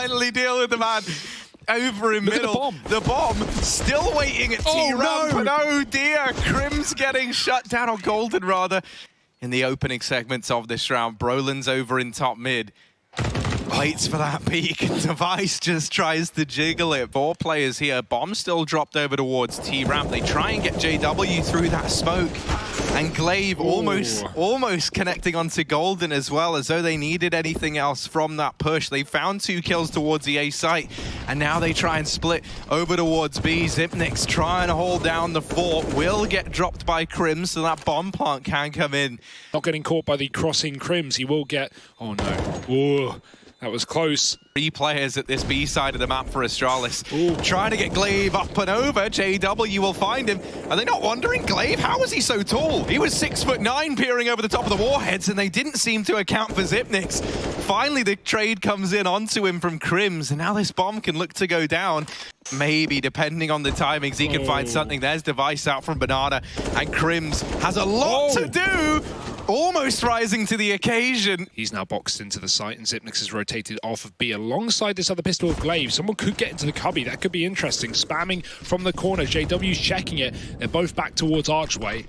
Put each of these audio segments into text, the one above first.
Finally deal with the man over in middle. The bomb still waiting at T-Ramp, and oh dear, Crim's getting shut down, or Golden rather, in the opening segments of this round. Brolin's over in top mid. Waits for that peak. Device just tries to jiggle it. 4 players here. Bomb still dropped over towards T-Ramp. They try and get JW through that smoke. And Glaive almost connecting onto Golden as well, as though they needed anything else from that push. They found 2 kills towards the A site, and now they try and split over towards B. Xyp9x trying to hold down the fort. Will get dropped by Crim, so that bomb plant can come in. Not getting caught by the crossing Crims. He will get... Oh no. Ooh. That was close. 3 players at this B side of the map for Astralis. Trying to get Glaive up and over. JW will find him. Are they not wondering, Glaive, how was he so tall? He was 6'9", peering over the top of the warheads, and they didn't seem to account for Xyp9x. Finally, the trade comes in onto him from Crims, and now this bomb can look to go down. Maybe, depending on the timings, he can find something. There's Device out from Banana, and Crims has a lot to do. Almost rising to the occasion. He's now boxed into the site, and Xyp9x has rotated off of B alongside this other pistol of Glaive. Someone could get into the cubby. That could be interesting. Spamming from the corner. JW's checking it. They're both back towards Archway.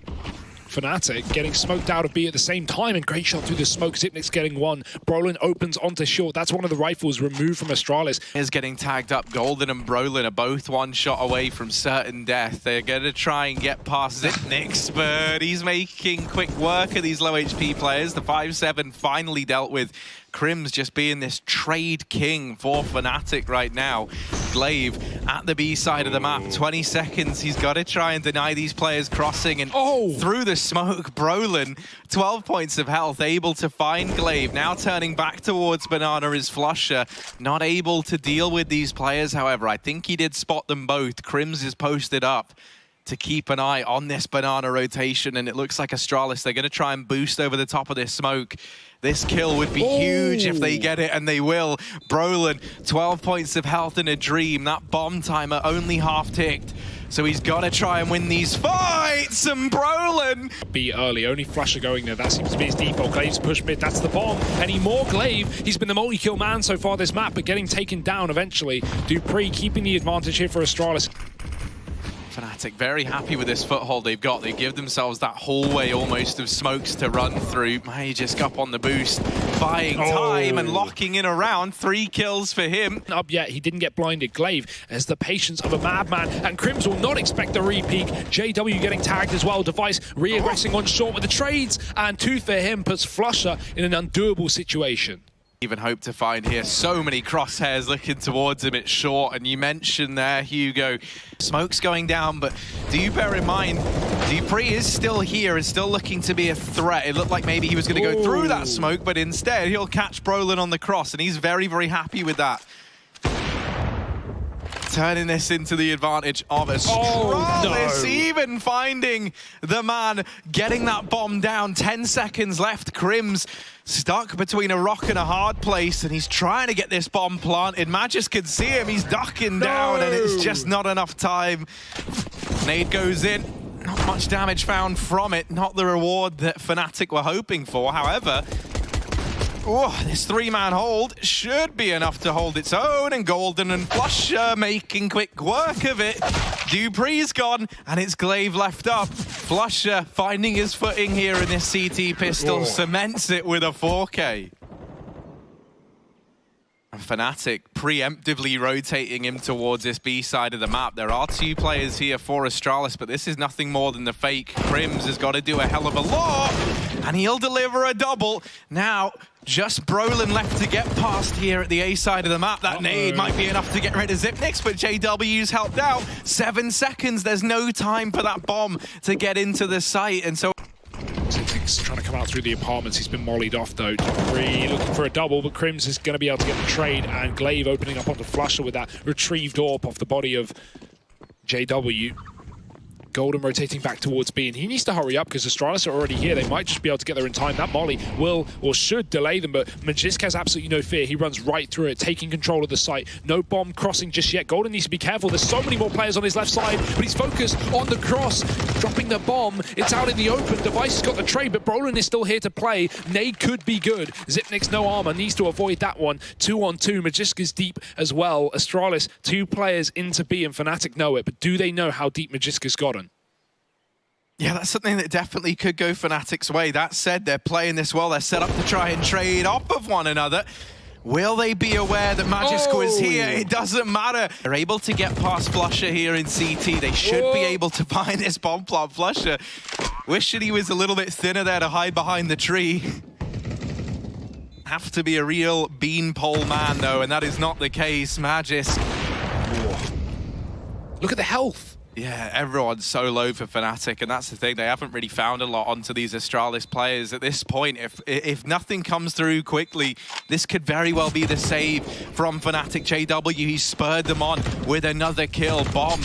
Fnatic getting smoked out of B at the same time, and great shot through the smoke. Xyp9x getting one. Brolin opens onto short. That's one of the rifles removed from Astralis. Is getting tagged up. Golden and Brolin are both 1 shot away from certain death. They're going to try and get past Xyp9x, but he's making quick work of these low HP players. The 5-7 finally dealt with. Crim's just being this trade king for Fnatic right now. Glaive at the B side of the map. 20 seconds. He's got to try and deny these players crossing. And through the smoke, Brolin, 12 points of health, able to find Glaive. Now turning back towards Banana is Flusher. Not able to deal with these players, however. I think he did spot them both. Crims is posted up to keep an eye on this Banana rotation, and it looks like Astralis, they're going to try and boost over the top of this smoke. This kill would be huge if they get it, and they will. Brolin, 12 points of health in a dream. That bomb timer only half ticked. So he's got to try and win these fights, and Brolin... Be early, only Flusher going there. That seems to be his default. Glaive's push mid, that's the bomb. Any more Glaive? He's been the multi-kill man so far this map, but getting taken down eventually. Dupree keeping the advantage here for Astralis. Fnatic very happy with this foothold they've got. They give themselves that hallway almost of smokes to run through. Magisk up on the boost, buying time and locking in around. 3 kills for him. Up yet, he didn't get blinded. Glaive has the patience of a madman, and Crims will not expect the re-peek. JW getting tagged as well. Device re-aggressing on short with the trades, and 2 for him puts Flusher in an undoable situation. Even hope to find here. So many crosshairs looking towards him. It's short, and you mentioned there, Hugo, smoke's going down, but do bear in mind, Dupree is still here, is still looking to be a threat. It looked like maybe he was going to go through that smoke, but instead he'll catch Brolin on the cross, and he's very, very happy with that. Turning this into the advantage of Astralis, even finding the man, getting that bomb down. 10 seconds left. Crim's stuck between a rock and a hard place, and he's trying to get this bomb planted. Magisk can see him. He's ducking down, and it's just not enough time. Nade goes in. Not much damage found from it. Not the reward that Fnatic were hoping for. However, this 3-man hold should be enough to hold its own, and Golden and Flusher making quick work of it. Dupree's gone, and it's Glaive left up. Flusher finding his footing here in this CT pistol, cements it with a 4K. Fnatic preemptively rotating him towards this B side of the map. There are 2 players here for Astralis, but this is nothing more than the fake. Crims has got to do a hell of a lot, and he'll deliver a double. Now, just Brolin left to get past here at the A side of the map. That nade might be enough to get rid of Xyp9x, but JW's helped out. 7 seconds, there's no time for that bomb to get into the site, and so... Xyp9x trying to come out through the apartments. He's been mollied off though. Dupree looking for a double, but Crims is going to be able to get the trade, and Glaive opening up onto Flusher with that retrieved AWP off the body of JW. Golden rotating back towards B, and he needs to hurry up because Astralis are already here. They might just be able to get there in time. That molly will or should delay them, but Magisk has absolutely no fear. He runs right through it, taking control of the site. No bomb crossing just yet. Golden needs to be careful. There's so many more players on his left side, but he's focused on the cross, dropping the bomb. It's out in the open. Device has got the trade, but Brolin is still here to play. Nade could be good. Xyp9x no armor, needs to avoid that one. 2-on-2. Magisk is deep as well. Astralis, 2 players into B, and Fnatic know it, but do they know how deep Magisk has gotten? Yeah, that's something that definitely could go Fnatic's way. That said, they're playing this well. They're set up to try and trade off of one another. Will they be aware that Magisk was here? It doesn't matter. They're able to get past Flusher here in CT. They should be able to find this bomb plant. Flusher, wishing he was a little bit thinner there to hide behind the tree. Have to be a real beanpole man, though, and that is not the case. Magisk. Look at the health. Yeah, everyone's so low for Fnatic, and that's the thing. They haven't really found a lot onto these Astralis players at this point. If nothing comes through quickly, this could very well be the save from Fnatic. JW, he spurred them on with another kill. Bomb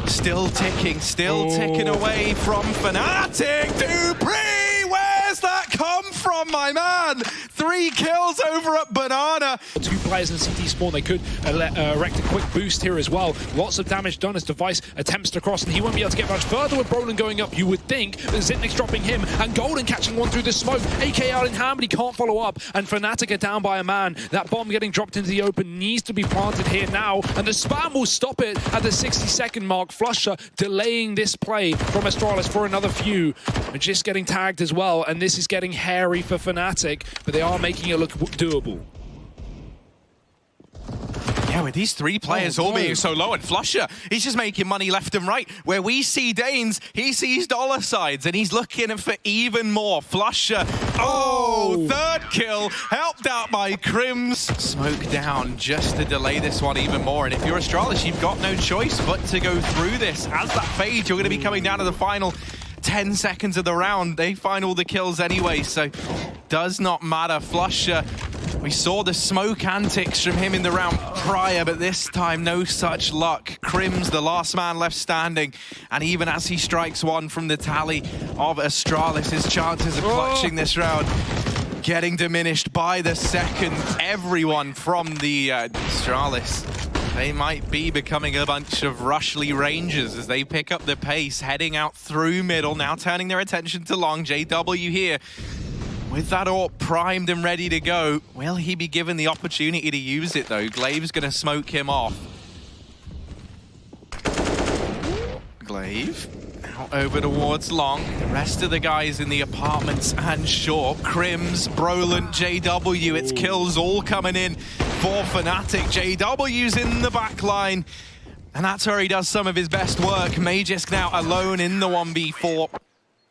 still ticking away from Fnatic. Dupree, where's that come from, my man? 3 kills over at Banana. 2 players in CT spawn. They could erect a quick boost here as well. Lots of damage done as Device attempts to cross, and he won't be able to get much further with Brolin going up. You would think Xyp9x dropping him, and Golden catching one through the smoke. AK out in hand, but he can't follow up, and Fnatic are down by a man. That bomb getting dropped into the open needs to be planted here now, and the spam will stop it at the 60-second mark. Flusher delaying this play from Astralis for another few. Magisk getting tagged as well, and this is getting hairy for Fnatic, but they are making it look doable. Yeah, with these 3 players all being so low, and Flusher, he's just making money left and right. Where we see Danes, he sees dollar signs, and he's looking for even more. Flusher, 3rd kill, helped out by Crims. Smoke down just to delay this one even more. And if you're Astralis, you've got no choice but to go through this. As that fades, you're going to be coming down to the final 10 seconds of the round. They find all the kills anyway, so does not matter. Flusher, we saw the smoke antics from him in the round prior, but this time no such luck. Crims, the last man left standing, and even as he strikes one from the tally of Astralis, his chances of clutching this round getting diminished by the second. Everyone from the Astralis, they might be becoming a bunch of Rushley Rangers as they pick up the pace, heading out through middle, now turning their attention to long. JW here with that AWP primed and ready to go. Will he be given the opportunity to use it, though? Glaive's going to smoke him off. Glaive out over towards long. The rest of the guys in the apartments and short. Crims, Brolin, JW. It's kills all coming in for Fnatic. JW's in the back line, and that's where he does some of his best work. Magisk now alone in the 1v4.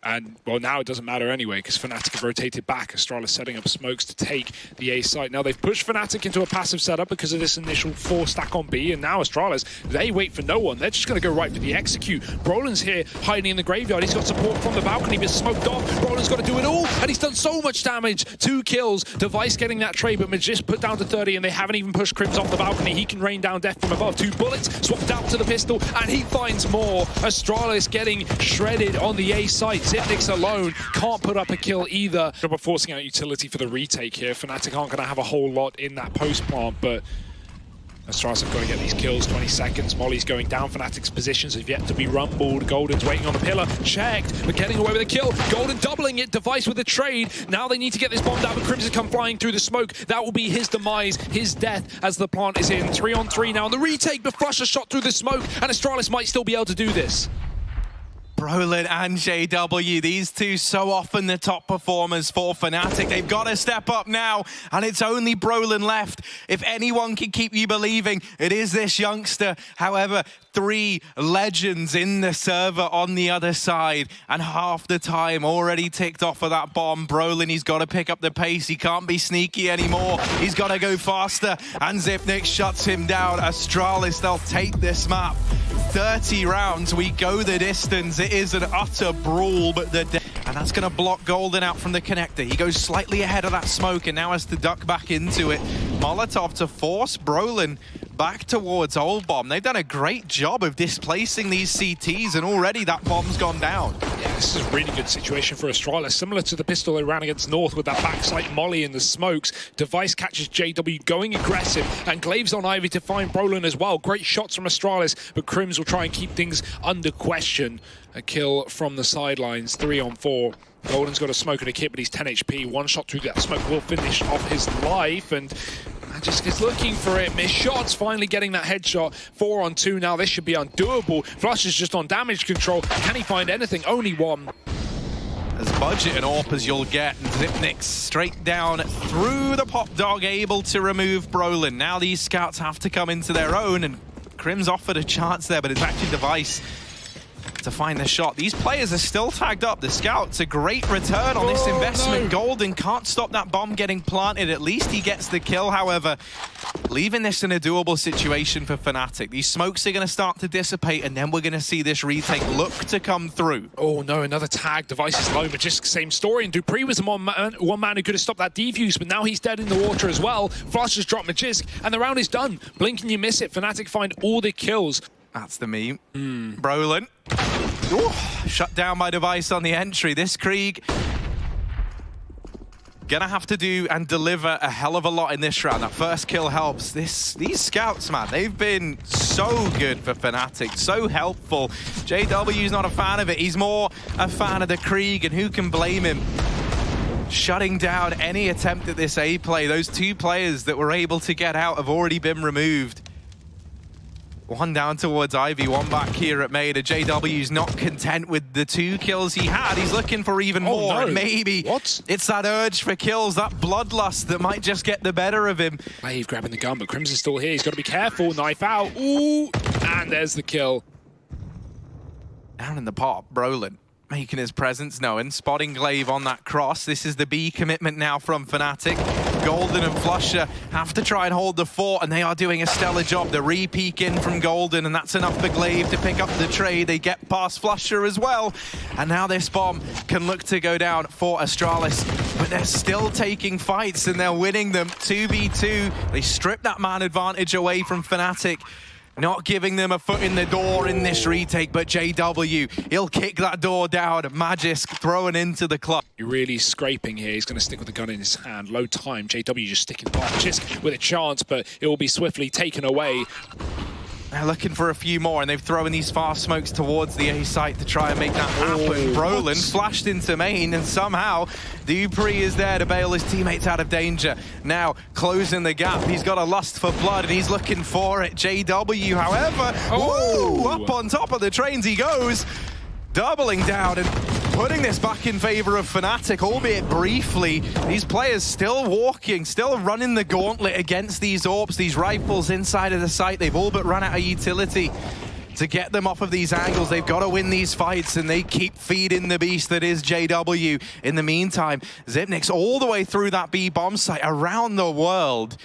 And, well, now it doesn't matter anyway, because Fnatic have rotated back. Astralis setting up smokes to take the A site. Now, they've pushed Fnatic into a passive setup because of this initial 4 stack on B, and now Astralis, they wait for no one. They're just going to go right for the execute. Brolin's here, hiding in the graveyard. He's got support from the balcony, but smoked off. Brolin's got to do it all, and he's done so much damage. 2 kills. Device getting that trade, but Magisk put down to 30, and they haven't even pushed Crims off the balcony. He can rain down death from above. 2 bullets, swapped out to the pistol, and he finds more. Astralis getting shredded on the A site. Xyp9x alone can't put up a kill either. We're forcing out utility for the retake here. Fnatic aren't going to have a whole lot in that post plant, but Astralis have got to get these kills. 20 seconds. Molly's going down. Fnatic's positions have yet to be rumbled. Golden's waiting on the pillar. Checked, but getting away with a kill. Golden doubling it. Device with a trade. Now they need to get this bomb down, but Crimson come flying through the smoke. That will be his demise, his death, as the plant is in. 3-on-3 now on the retake, but Flusher shot through the smoke, and Astralis might still be able to do this. Brolin and JW, these 2 so often the top performers for Fnatic. They've got to step up now, and it's only Brolin left. If anyone can keep you believing, it is this youngster. However, 3 legends in the server on the other side, and half the time already ticked off of that bomb. Brolin, he's got to pick up the pace. He can't be sneaky anymore. He's got to go faster, and Xyp9x shuts him down. Astralis, they'll take this map. 30 rounds, we go the distance. It is an utter brawl, but the And that's going to block Golden out from the connector. He goes slightly ahead of that smoke and now has to duck back into it. Molotov to force Brolin back towards Old Bomb. They've done a great job of displacing these CTs, and already that bomb's gone down. Yeah, this is a really good situation for Astralis, similar to the pistol they ran against North with that backside molly in the smokes. Device catches JW going aggressive, and Glaive's on Ivy to find Brolin as well. Great shots from Astralis, but Crims will try and keep things under question. A kill from the sidelines, 3 on 4. Golden's got a smoke and a kit, but he's 10 HP. One shot through that smoke will finish off his life, and Magisk is looking for it. Missed shots, finally getting that headshot. 4 on 2 now. This should be undoable. Flush is just on damage control. Can he find anything? Only one. As budget and AWP as you'll get, and Xyp9x straight down through the pop dog, able to remove Brolin. Now these scouts have to come into their own, and Crims offered a chance there, but it's actually Device to find the shot. These players are still tagged up. The scouts, a great return on this investment. No. Golden can't stop that bomb getting planted. At least he gets the kill, however, leaving this in a doable situation for Fnatic. These smokes are going to start to dissipate, and then we're going to see this retake look to come through. Oh no, another tag. Device is low, but just same story. And Dupree was the one man who could have stopped that defuse, but now he's dead in the water as well. Flush has dropped Magisk, and the round is done. Blink and you miss it. Fnatic find all the kills. That's the meme. Brolin. Ooh, shut down by Device on the entry. This Krieg gonna have to do and deliver a hell of a lot in this round. That first kill helps. These scouts, man, they've been so good for Fnatic, so helpful. JW's not a fan of it. He's more a fan of the Krieg, and who can blame him? Shutting down any attempt at this A play. Those 2 players that were able to get out have already been removed. One down towards Ivy, one back here at Maida. JW's not content with the 2 kills he had. He's looking for even more. No. And maybe it's that urge for kills, that bloodlust that might just get the better of him. Glaive grabbing the gun, but Crims is still here. He's got to be careful. Knife out. Ooh, and there's the kill. Down in the pop, Brolin making his presence known, spotting Glaive on that cross. This is the B commitment now from Fnatic. Golden and Flusher have to try and hold the fort, and they are doing a stellar job. The re-peek in from Golden, and that's enough for Glaive to pick up the trade. They get past Flusher as well, and now this bomb can look to go down for Astralis, but they're still taking fights, and they're winning them 2v2. They strip that man advantage away from Fnatic, not giving them a foot in the door in this retake, but JW, he'll kick that door down. Magisk throwing into the club. You're really scraping here. He's going to stick with the gun in his hand. Low time. JW just sticking by Magisk with a chance, but it will be swiftly taken away. They're looking for a few more, and they've thrown these fast smokes towards the A site to try and make that happen. Brolin flashed into main, and somehow Dupree is there to bail his teammates out of danger. Now closing the gap. He's got a lust for blood, and he's looking for it. JW, however, up on top of the trains he goes, doubling down and putting this back in favor of Fnatic, albeit briefly. These players still walking, still running the gauntlet against these AWPs, these rifles inside of the site. They've all but run out of utility to get them off of these angles. They've got to win these fights, and they keep feeding the beast that is JW. In the meantime, Xyp9x all the way through that B bomb site around the world.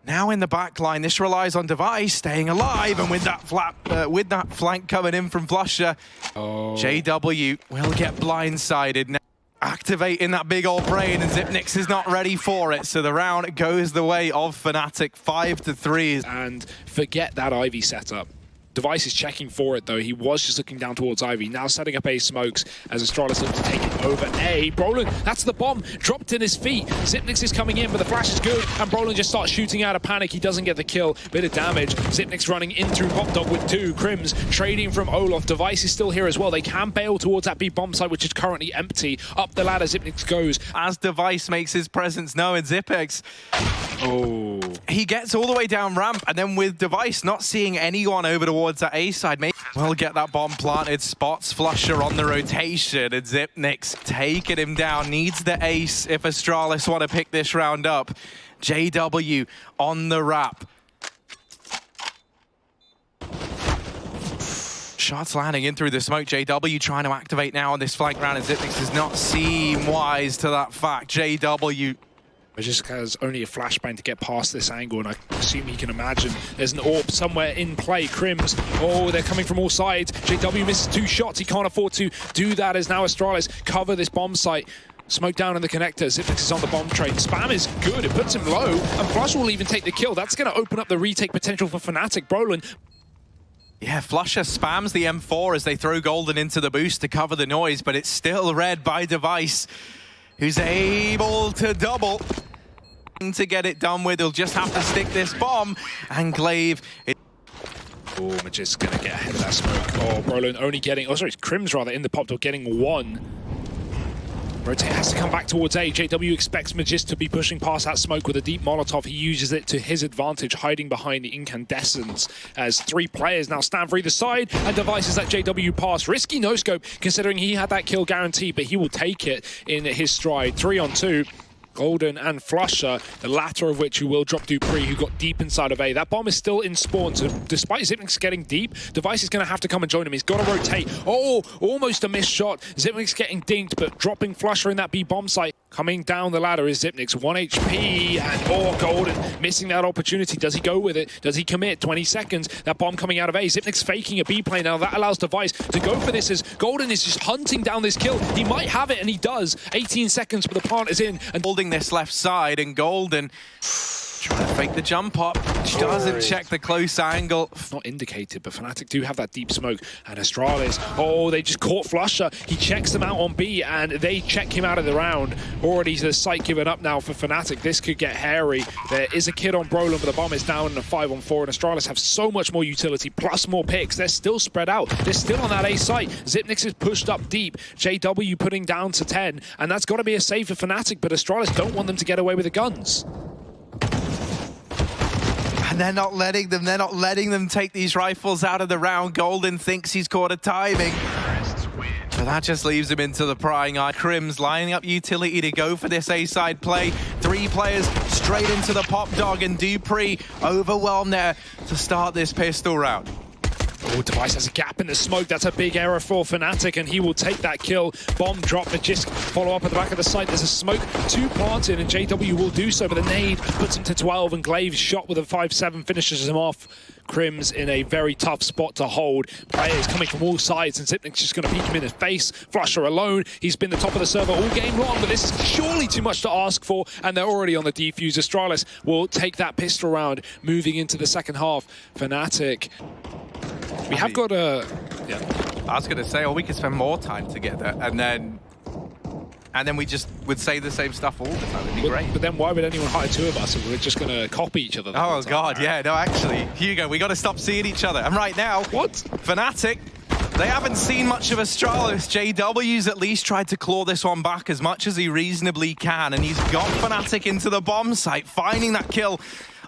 Now in the back line, this relies on Device staying alive, and with that flank coming in from Flusher, JW will get blindsided. Now activating that big old brain, and Xyp9x is not ready for it, so the round goes the way of Fnatic, 5-3. And forget that Ivy setup. Device is checking for it, though. He was just looking down towards Ivy. Now setting up A smokes as Astralis looks to take it over A. Brolin, that's the bomb. Dropped in his feet. Xyp9x is coming in, but the flash is good. And Brolin just starts shooting out of panic. He doesn't get the kill. Bit of damage. Xyp9x running in through Pop Dog with 2. Crims trading from Olaf. Device is still here as well. They can bail towards that B bomb site, which is currently empty. Up the ladder, Xyp9x goes. As Device makes his presence known, Xyp9x, he gets all the way down ramp, and then with Device not seeing anyone over towards that A side, maybe we'll get that bomb planted. Spots Flusher on the rotation, and Xyp9x taking him down. Needs the ace if Astralis want to pick this round up. JW on the wrap. Shots landing in through the smoke. JW trying to activate now on this flank round, and Xyp9x does not seem wise to that fact. JW Magisk has only a flashbang to get past this angle, and I assume he can imagine there's an AWP somewhere in play. Crims, oh, they're coming from all sides. JW misses 2 shots. He can't afford to do that as now Astralis cover this bomb site. Smoke down in the connector. Xyp9x is on the bomb train. Spam is good. It puts him low, and Flush will even take the kill. That's going to open up the retake potential for Fnatic. Brolin. Yeah, Flusher spams the M4 as they throw Golden into the boost to cover the noise, but it's still read by Device, who's able to double. To get it done with, he'll just have to stick this bomb, and Glaive... Oh, Magisk going to get ahead of that smoke. Oh, Brolin only getting... Oh, sorry, it's Crims rather in the pop door getting 1. Rotate has to come back towards A. JW expects Magisk to be pushing past that smoke with a deep Molotov. He uses it to his advantage, hiding behind the incandescents as 3 players now stand for either side, and Devices that JW pass. Risky no-scope, considering he had that kill guarantee, but he will take it in his stride. 3 on 2. Golden and Flusher, the latter of which who will drop dupreeh, who got deep inside of A. That bomb is still in spawn, so despite Xyp9x getting deep, Device is going to have to come and join him. He's got to rotate. Oh, almost a missed shot. Xyp9x getting dinked, but dropping Flusher in that B bomb site. Coming down the ladder is Xyp9x, 1 HP, and oh, Golden missing that opportunity. Does he go with it? Does he commit? 20 seconds. That bomb coming out of A. Xyp9x faking a B play now. That allows Device to go for this as Golden is just hunting down this kill. He might have it, and he does. 18 seconds, but the plant is in. And holding this left side, and Golden trying to fake the jump up. She doesn't check the close angle. Not indicated, but Fnatic do have that deep smoke. And Astralis, oh, they just caught Flusher. He checks them out on B, and they check him out of the round. Already the site given up now for Fnatic. This could get hairy. There is a kid on Brolin, but the bomb is down in a 5-on-4, and Astralis have so much more utility, plus more picks. They're still spread out. They're still on that A site. Xyp9x is pushed up deep. JW putting down to 10, and that's got to be a save for Fnatic, but Astralis don't want them to get away with the guns. And they're not letting them take these rifles out of the round. Golden thinks he's caught a timing, but that just leaves him into the prying eye. Crims lining up utility to go for this A-side play. 3 players straight into the pop dog, and dupreeh overwhelmed there to start this pistol round. Oh, Device has a gap in the smoke. That's a big error for Fnatic, and he will take that kill. Bomb drop, Magisk follow up at the back of the site. There's a smoke 2 planted, and JW will do so, but the nade puts him to 12, and Glaive's shot with a 5-7 finishes him off. Crims in a very tough spot to hold. Players coming from all sides, and Xyp9x just going to peek him in the face. Flusher alone. He's been the top of the server all game long, but this is surely too much to ask for, and they're already on the defuse. Astralis will take that pistol round, moving into the second half. Fnatic. We have got a... Yeah. I was going to say, or we could spend more time together, and then we just would say the same stuff all the time. It'd be great. But then why would anyone hire 2 of us if we're just going to copy each other? Oh, God, yeah. No, actually, Hugo, we got to stop seeing each other. And right now, what? Fnatic, they haven't seen much of Astralis. JW's at least tried to claw this one back as much as he reasonably can, and he's got Fnatic into the bomb site, finding that kill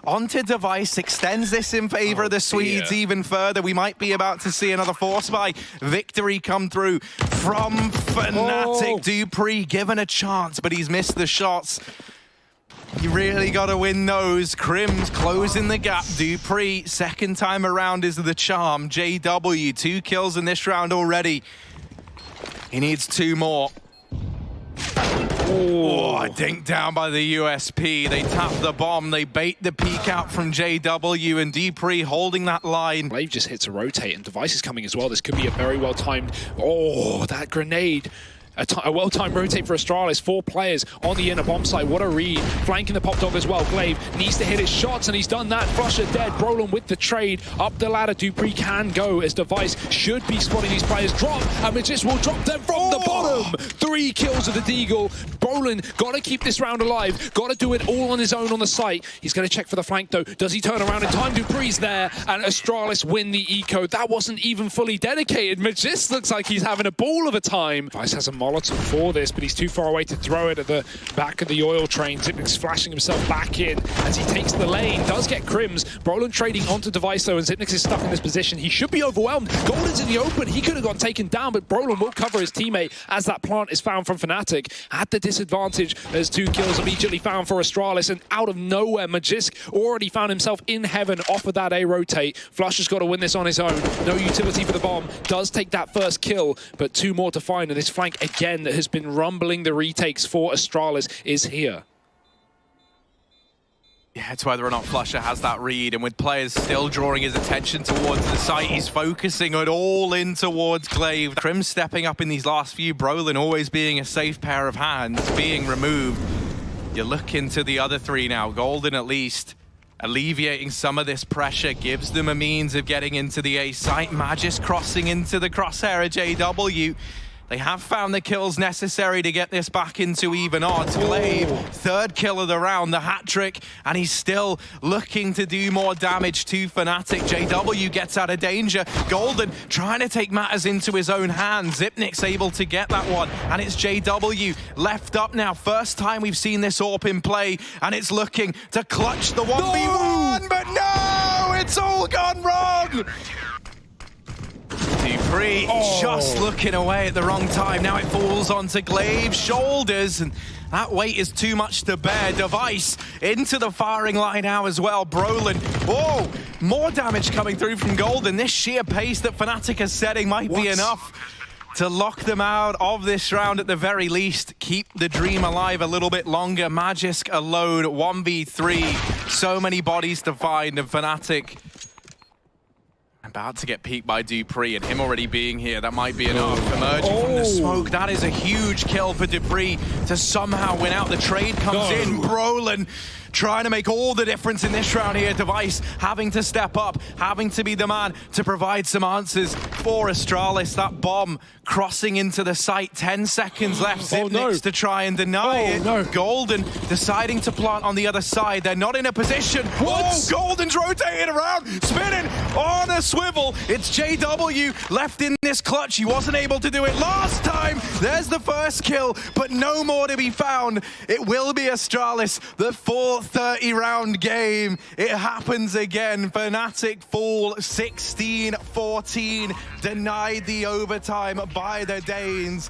onto Device, extends this in favor of the Swedes even further. We might be about to see another force buy victory come through from Fnatic. dupreeh given a chance, but he's missed the shots. You really got to win those. Crims closing the gap. dupreeh, second time around is the charm. JW, 2 kills in this round already. He needs 2 more. Oh, dinked down by the USP. They tap the bomb. They bait the peek out from JW, and dupreeh holding that line. Glaive just hits a rotate, and Device is coming as well. This could be a very well-timed... Oh, that grenade. A well-timed rotate for Astralis. 4 players on the inner bomb site. What a read. Flanking the pop dog as well. Glaive needs to hit his shots, and he's done that. Flusher dead. Brolin with the trade. Up the ladder. dupreeh can go as Device should be spotting these players drop. And Magisk will drop them from the bottom. 3 kills of the Deagle. Brolin got to keep this round alive. Got to do it all on his own on the site. He's going to check for the flank, though. Does he turn around in time? dupreeh's there, and Astralis win the eco. That wasn't even fully dedicated. Magisk looks like he's having a ball of a time. Device has a Molotov for this, but he's too far away to throw it at the back of the oil train. Xyp9x flashing himself back in as he takes the lane. Does get Crims. Brolin trading onto Device, though, and Xyp9x is stuck in this position. He should be overwhelmed. Golden's in the open. He could have got taken down, but Brolin will cover his teammate as that plant is found from Fnatic. At the disadvantage, there's 2 kills immediately found for Astralis, and out of nowhere, Magisk already found himself in heaven off of that A rotate. Flusher's got to win this on his own. No utility for the bomb. Does take that first kill, but 2 more to find, and this flank again that has been rumbling the retakes for Astralis is here. Yeah, it's whether or not Flusher has that read, and with players still drawing his attention towards the site, he's focusing it all in towards Glaive. Crim stepping up in these last few, Brolin always being a safe pair of hands, being removed. You look into the other three now, Golden at least alleviating some of this pressure, gives them a means of getting into the A site. Magis crossing into the crosshair of JW. They have found the kills necessary to get this back into even odds. Glaive, third kill of the round, the hat trick, and he's still looking to do more damage to Fnatic. JW gets out of danger. Golden trying to take matters into his own hands. Xyp9x able to get that one, and it's JW left up now. First time we've seen this AWP in play, and it's looking to clutch the 1v1, but no! It's all gone wrong! dupreeh just looking away at the wrong time. Now it falls onto Glaive's shoulders, and that weight is too much to bear. Device into the firing line now as well. Brolin, more damage coming through from Golden. This sheer pace that Fnatic are setting might be enough to lock them out of this round at the very least. Keep the dream alive a little bit longer. Magisk alone, 1v3. So many bodies to find, and Fnatic about to get peeked by dupreeh, and him already being here, that might be enough. Emerging from the smoke, that is a huge kill for dupreeh to somehow win out. The trade comes in. Brolin trying to make all the difference in this round here. Device having to step up, having to be the man to provide some answers for Astralis. That bomb crossing into the site, 10 seconds left. Xyp9x to try and deny it. Golden deciding to plant on the other side. They're not in a position. Golden's rotating around, spinning on a swivel. It's JW left in this clutch. He wasn't able to do it last time. There's the first kill, but no more to be found. It will be Astralis, the 4:30 round game. It happens again. Fnatic fall 16-14, denied the overtime by the Danes.